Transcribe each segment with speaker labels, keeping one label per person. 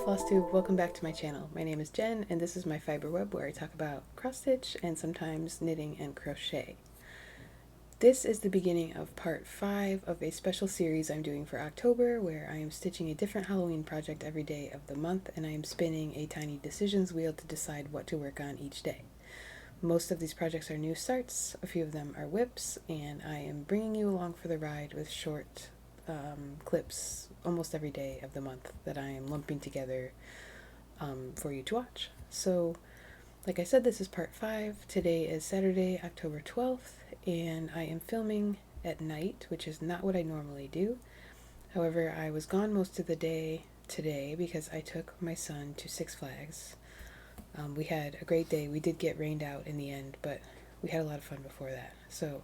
Speaker 1: Flosstube, welcome back to my channel. My name is Jen and this is my fiber web where I talk about cross stitch and sometimes knitting and crochet. This is the beginning of part 5 of a special series I'm doing for October where I am stitching a different Halloween project every day of the month and I am spinning a tiny decisions wheel to decide what to work on each day. Most of these projects are new starts, a few of them are whips, and I am bringing you along for the ride with short clips almost every day of the month that I am lumping together for you to watch. So, like I said, this is part 5. Today is Saturday, October 12th, and I am filming at night, which is not what I normally do. However, I was gone most of the day today because I took my son to Six Flags. We had a great day. We did get rained out in the end, but we had a lot of fun before that. So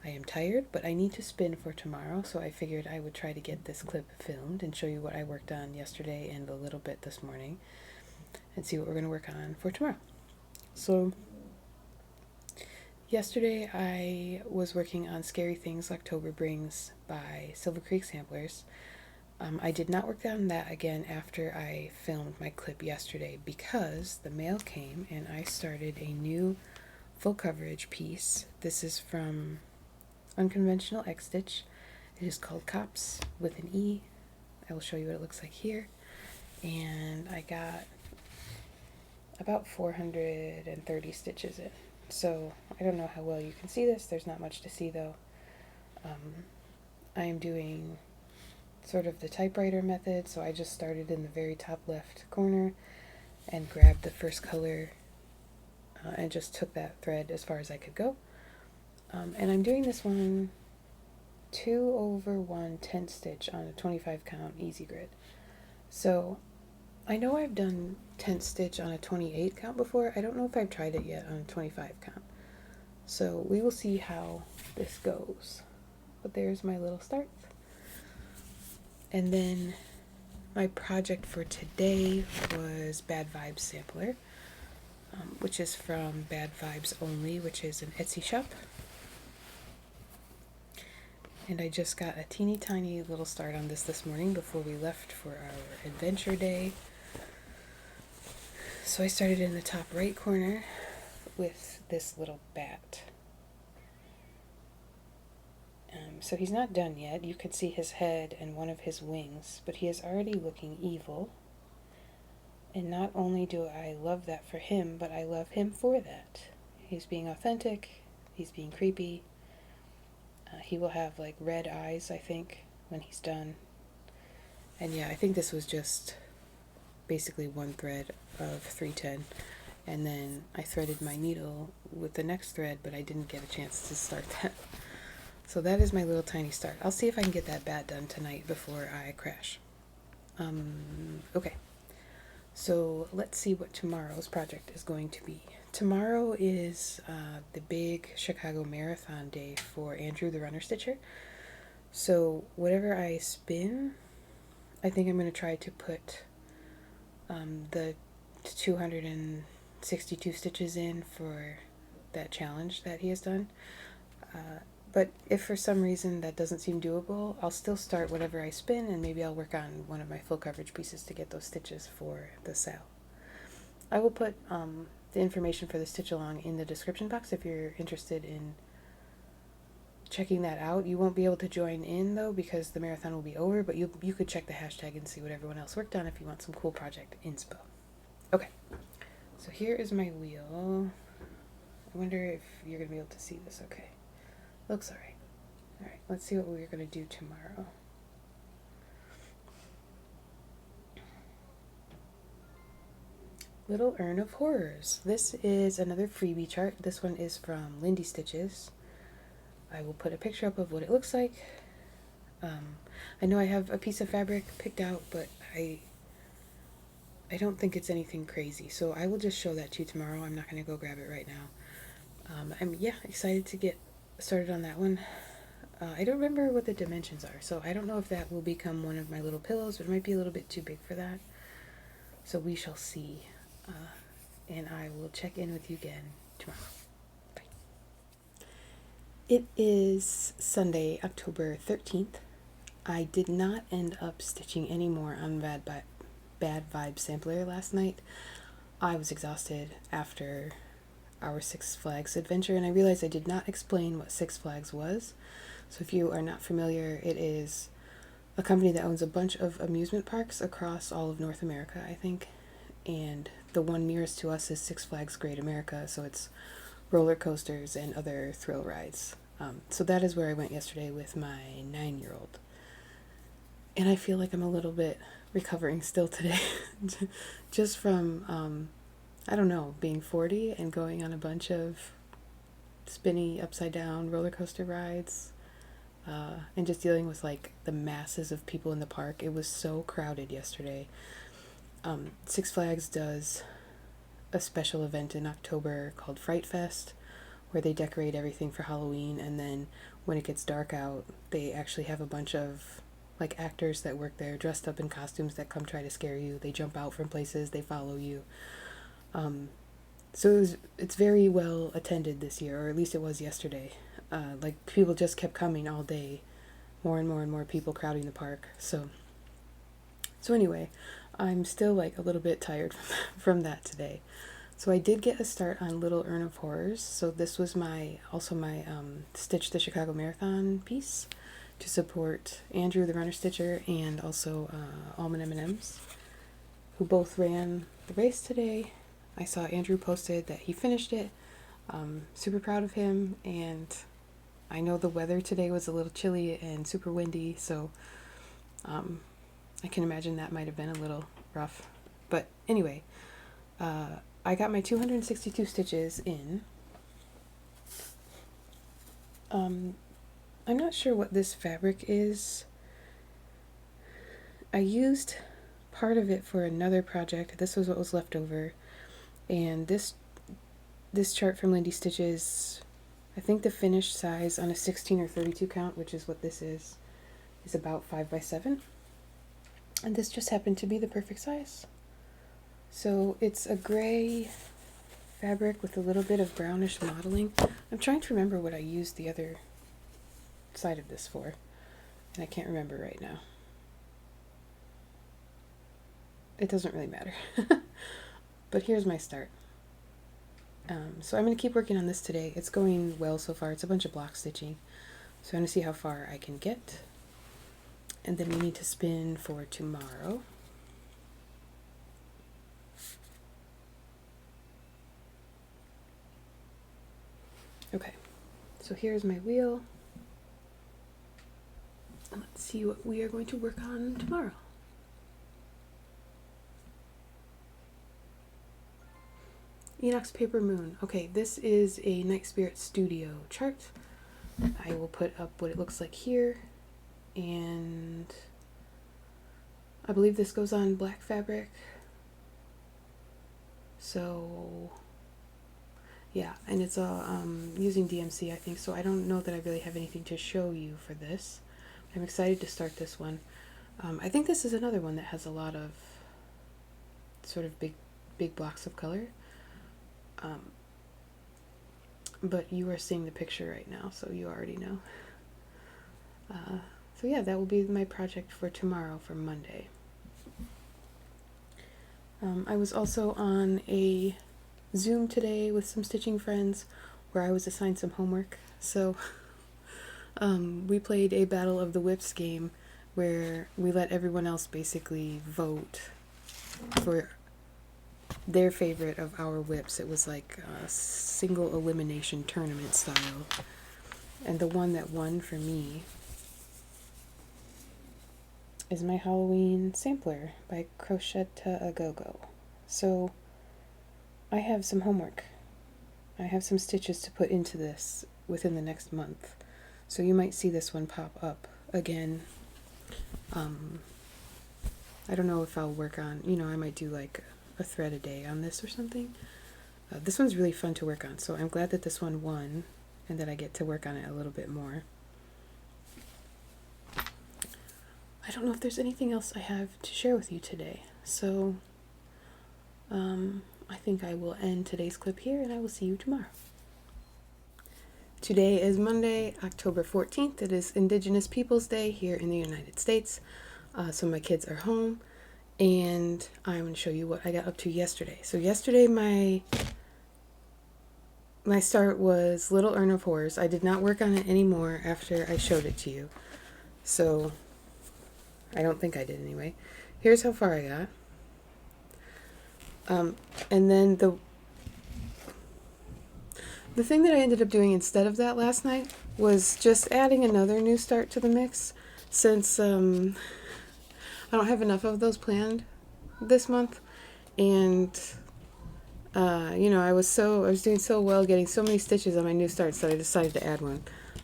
Speaker 1: I am tired, but I need to spin for tomorrow, so I figured I would try to get this clip filmed and show you what I worked on yesterday and a little bit this morning and see what we're going to work on for tomorrow. So yesterday I was working on Scary Things October Brings by Silver Creek Samplers. I did not work on that again after I filmed my clip yesterday because the mail came and I started a new full coverage piece. This is from Unconventional X Stitch. It is called Copse with an E. I will show you what it looks like here. And I got about 430 stitches in. So I don't know how well you can see this. There's not much to see though. I am doing sort of the typewriter method, so I just started in the very top left corner and grabbed the first color and just took that thread as far as I could go. And I'm doing this one 2/1 10 stitch on a 25 count easy grid. So I know I've done 10 stitch on a 28 count before. I don't know if I've tried it yet on a 25 count. So we will see how this goes. But there's my little start. And then my project for today was Bad Vibes Sampler, which is from Bad Vibes Only, which is an Etsy shop. And I just got a teeny tiny little start on this morning before we left for our adventure day. So I started in the top right corner with this little bat. So he's not done yet. You could see his head and one of his wings, but he is already looking evil. And not only do I love that for him, but I love him for that. He's being authentic, he's being creepy. He will have like red eyes, I think, when he's done. And yeah, I think this was just basically one thread of 310. And then I threaded my needle with the next thread, but I didn't get a chance to start that. So that is my little tiny start. I'll see if I can get that bat done tonight before I crash. Okay. So let's see what tomorrow's project is going to be. Tomorrow is the big Chicago Marathon day for Andrew the Runner Stitcher. So whatever I spin, I think I'm going to try to put the 262 stitches in for that challenge that he has done. But if for some reason that doesn't seem doable, I'll still start whatever I spin and maybe I'll work on one of my full coverage pieces to get those stitches for the sale. I will put the information for the stitch along in the description box if you're interested in checking that out. You won't be able to join in though because the marathon will be over, but you could check the hashtag and see what everyone else worked on if you want some cool project inspo. Okay, so here is my wheel. I wonder if you're going to be able to see this okay. Looks alright. Alright, let's see what we're going to do tomorrow. Little Urn of Horrors. This is another freebie chart. This one is from Lindy Stitches. I will put a picture up of what it looks like. I know I have a piece of fabric picked out, but I don't think it's anything crazy. So I will just show that to you tomorrow. I'm not going to go grab it right now. I'm excited to get started on that one. I don't remember what the dimensions are, so I don't know if that will become one of my little pillows, but it might be a little bit too big for that. So we shall see. And I will check in with you again tomorrow. Bye. It is Sunday, October 13th. I did not end up stitching any more on Bad bad vibe sampler last night. I was exhausted after our Six Flags adventure, and I realized I did not explain what Six Flags was. So if you are not familiar, it is a company that owns a bunch of amusement parks across all of North America, I think. And the one nearest to us is Six Flags Great America, so it's roller coasters and other thrill rides. So that is where I went yesterday with my 9-year-old. And I feel like I'm a little bit recovering still today. Just from, I don't know, being 40 and going on a bunch of spinny upside down roller coaster rides. And just dealing with like the masses of people in the park. It was so crowded yesterday. Six Flags does a special event in October called Fright Fest, where they decorate everything for Halloween, and then when it gets dark out, they actually have a bunch of like actors that work there dressed up in costumes that come try to scare you. They jump out from places, they follow you. So it's very well attended this year, or at least it was yesterday. Like people just kept coming all day, more and more and more people crowding the park. So anyway, I'm still like a little bit tired from that today. So I did get a start on Little Urn of Horrors. So this was my Stitch the Chicago Marathon piece to support Andrew the Runner Stitcher and also Almond M&M's, who both ran the race today. I saw Andrew posted that he finished it. Super proud of him, and I know the weather today was a little chilly and super windy, so I can imagine that might have been a little rough. But anyway, I got my 262 stitches in. I'm not sure what this fabric is. I used part of it for another project. This was what was left over. And this chart from Lindy Stitches, I think the finished size on a 16 or 32 count, which is what this is about 5 by 7. And this just happened to be the perfect size. So it's a gray fabric with a little bit of brownish modeling. I'm trying to remember what I used the other side of this for, and I can't remember right now. It doesn't really matter. But here's my start. So I'm going to keep working on this today. It's going well so far. It's a bunch of block stitching. So I'm going to see how far I can get. And then we need to spin for tomorrow. Okay, so here's my wheel. And let's see what we are going to work on tomorrow. Enoch's Paper Moon. Okay, this is a Night Spirit Studio chart. I will put up what it looks like here. And I believe this goes on black fabric. So yeah, and it's using DMC, I think, so I don't know that I really have anything to show you for this. I'm excited to start this one. I think this is another one that has a lot of sort of big blocks of color. But you are seeing the picture right now, so you already know. So yeah, that will be my project for tomorrow, for Monday. I was also on a Zoom today with some stitching friends where I was assigned some homework. So we played a Battle of the Whips game where we let everyone else basically vote for their favorite of our whips. It was like a single elimination tournament style. And the one that won for me is my Halloween sampler by Crocheta A Go-Go. So I have some homework. I have some stitches to put into this within the next month. So you might see this one pop up again. I don't know if I'll work on, I might do like a thread a day on this or something. This one's really fun to work on, so I'm glad that this one won and that I get to work on it a little bit more. I don't know if there's anything else I have to share with you today, so I think I will end today's clip here and I will see you tomorrow. Today is Monday, October 14th. It is Indigenous Peoples Day here in the United States. So my kids are home and I'm going to show you what I got up to yesterday. So yesterday my start was Little Urn of Horrors. I did not work on it anymore after I showed it to you. So I don't think I did anyway. Here's how far I got. And then the thing that I ended up doing instead of that last night was just adding another new start to the mix, since I don't have enough of those planned this month, and I was doing so well, getting so many stitches on my new starts that I decided to add one.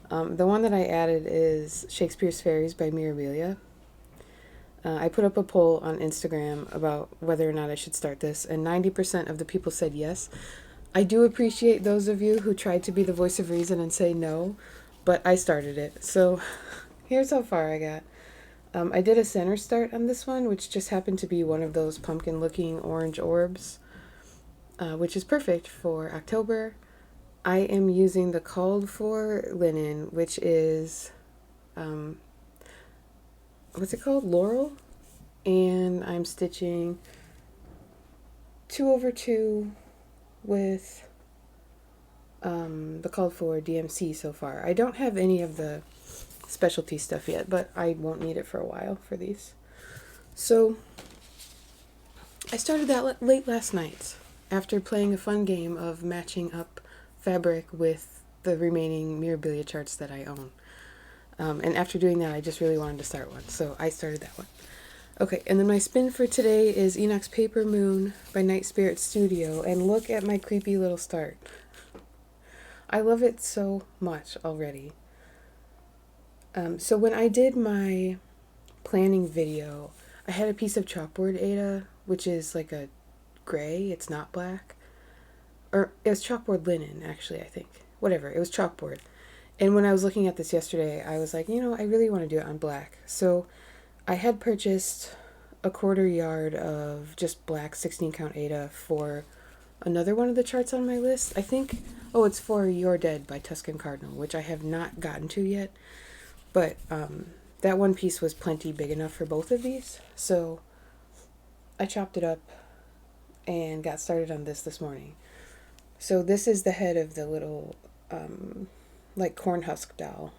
Speaker 1: The one that I added is Shakespeare's Fairies by Mirabilia. I put up a poll on Instagram about whether or not I should start this, and 90% of the people said yes. I do appreciate those of you who tried to be the voice of reason and say no, but I started it. So here's how far I got. I did a center start on this one, which just happened to be one of those pumpkin-looking orange orbs, which is perfect for October. I am using the called for linen, which is, what's it called? Laurel. And I'm stitching 2/2 with the called for DMC so far. I don't have any of the specialty stuff yet, but I won't need it for a while for these. So I started that late last night after playing a fun game of matching up fabric with the remaining Mirabilia charts that I own. And after doing that, I just really wanted to start one, so I started that one. Okay, and then my spin for today is Enoch's Paper Moon by Night Spirit Studio, and look at my creepy little start. I love it so much already. So when I did my planning video, I had a piece of chalkboard Ada, which is like a gray, it's not black. Or it was chalkboard linen, actually, I think. Whatever, it was chalkboard. And when I was looking at this yesterday, I was like, I really want to do it on black. So I had purchased a 1/4 yard of just black 16 count Ada for another one of the charts on my list. I think, it's for You're Dead by Tuscan Cardinal, which I have not gotten to yet. But that one piece was plenty big enough for both of these. So I chopped it up and got started on this morning. So this is the head of the little, like corn husk doll.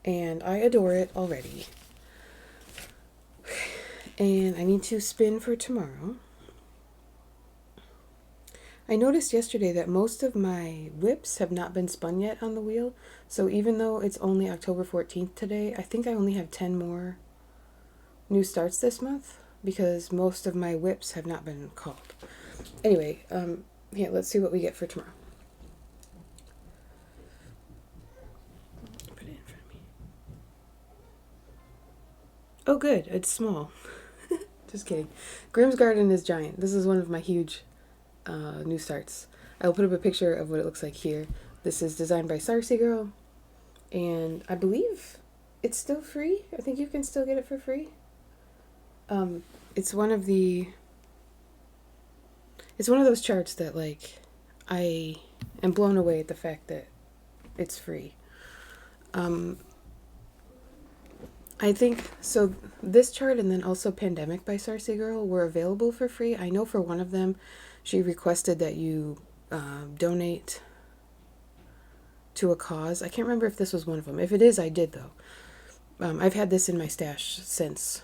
Speaker 1: And I adore it already. And I need to spin for tomorrow. I noticed yesterday that most of my whips have not been spun yet on the wheel. So even though it's only October 14th today, I think I only have 10 more new starts this month because most of my whips have not been called. Anyway, let's see what we get for tomorrow. Put it in front of me. Oh good, it's small. Just kidding. Grimm's Garden is giant. This is one of my huge new starts. I'll put up a picture of what it looks like here. This is designed by Sarcy Girl, and I believe it's still free. I think you can still get it for free. It's one of those charts that, like, I am blown away at the fact that it's free. I think, so this chart and then also Pandemic by Sarcy Girl were available for free. I know for one of them, she requested that you donate to a cause. I can't remember if this was one of them. If it is, I did, though. I've had this in my stash since,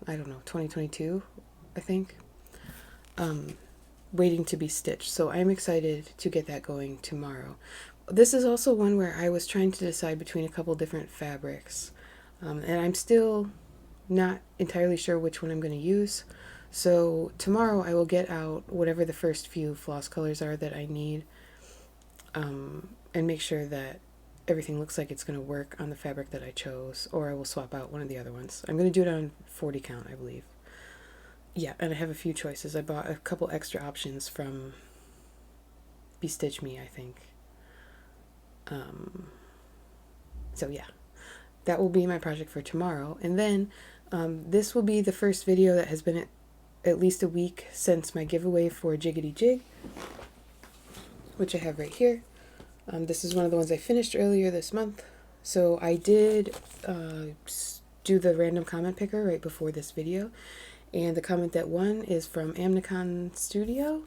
Speaker 1: 2022, I think. Waiting to be stitched. So I'm excited to get that going tomorrow. This is also one where I was trying to decide between a couple different fabrics. And I'm still not entirely sure which one I'm going to use. So tomorrow I will get out whatever the first few floss colors are that I need, and make sure that everything looks like it's going to work on the fabric that I chose, or I will swap out one of the other ones. I'm going to do it on 40 count, I believe. Yeah, and I have a few choices. I bought a couple extra options from Bestitch Me, I think. So yeah. That will be my project for tomorrow. And then this will be the first video that has been at least a week since my giveaway for Jiggity Jig, which I have right here. This is one of the ones I finished earlier this month. So I did do the random comment picker right before this video. And the comment that won is from Amnicon Studio.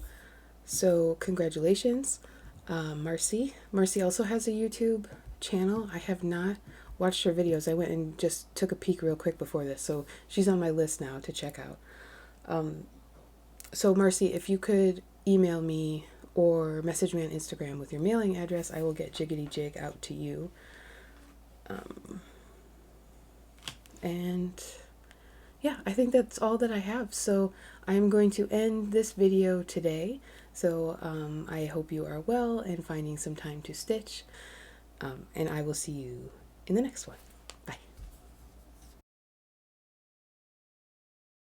Speaker 1: So congratulations, Marcy. Marcy also has a YouTube channel. I have not watched her videos. I went and just took a peek real quick before this, so she's on my list now to check out. So Marcy, if you could email me or message me on Instagram with your mailing address, I will get Jiggity Jig out to you. And yeah, I think that's all that I have. So I'm going to end this video today. So I hope you are well and finding some time to stitch. And I will see you in the next one.